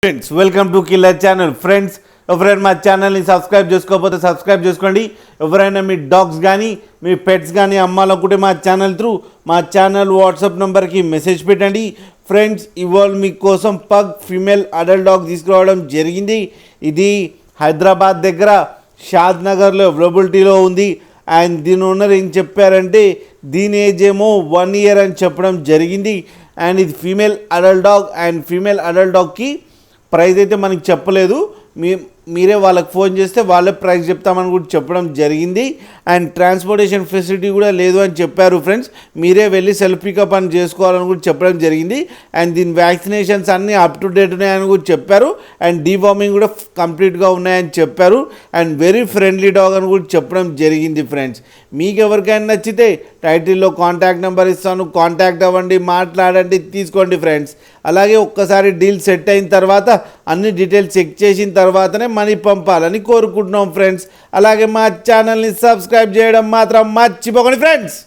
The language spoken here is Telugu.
Friends welcome to killer channel. Friends ఎవరైనా మా ఛానల్ని సబ్స్క్రైబ్ చేసుకోకపోతే సబ్స్క్రైబ్ చేసుకోండి. ఎవరైనా మీ డాగ్స్ కానీ మీ పెట్స్ కానీ అమ్మాలనుకుంటే మా ఛానల్ త్రూ మా ఛానల్ వాట్సాప్ నెంబర్కి మెసేజ్ పెట్టండి. ఫ్రెండ్స్ ఇవాళ మీకోసం పగ్ ఫీమేల్ అడల్ట్ డాగ్ తీసుకురావడం జరిగింది. ఇది హైదరాబాద్ దగ్గర షాద్ నగర్లో అవైలబిలిటీలో ఉంది. అండ్ దీని ఓనర్ ఏం చెప్పారంటే దీని ఏజ్ ఏమో 1 year అని చెప్పడం జరిగింది. అండ్ ఇది female adult dog. And female adult డాగ్కి ప్రైస్ అయితే మనకి చెప్పలేదు, మీరే వాళ్ళకి ఫోన్ చేస్తే వాళ్ళే ప్రైస్ చెప్తామని కూడా చెప్పడం జరిగింది. అండ్ ట్రాన్స్పోర్టేషన్ ఫెసిలిటీ కూడా లేదు అని చెప్పారు. ఫ్రెండ్స్ మీరే వెళ్ళి సెల్ఫ్ పికప్ అని చేసుకోవాలని కూడా చెప్పడం జరిగింది. అండ్ దీని వ్యాక్సినేషన్స్ అన్నీ అప్ టు డేట్ ఉన్నాయని కూడా చెప్పారు. అండ్ డీవార్మింగ్ కూడా కంప్లీట్గా ఉన్నాయని చెప్పారు. అండ్ వెరీ ఫ్రెండ్లీ డాగ్ అని కూడా చెప్పడం జరిగింది. ఫ్రెండ్స్ మీకు ఎవరికైనా నచ్చితే టైటిల్లో కాంటాక్ట్ నెంబర్ ఇస్తాను, కాంటాక్ట్ అవ్వండి, మాట్లాడండి, తీసుకోండి. ఫ్రెండ్స్ అలాగే ఒక్కసారి డీల్ సెట్ అయిన తర్వాత అన్ని డీటెయిల్స్ చెక్ చేసిన తర్వాతనే మనీ పంపాలని కోరుకుంటున్నాం. ఫ్రెండ్స్ అలాగే మా ఛానల్ని సబ్స్క్రైబ్ చేయడం మాత్రం మర్చిపోకండి. ఫ్రెండ్స్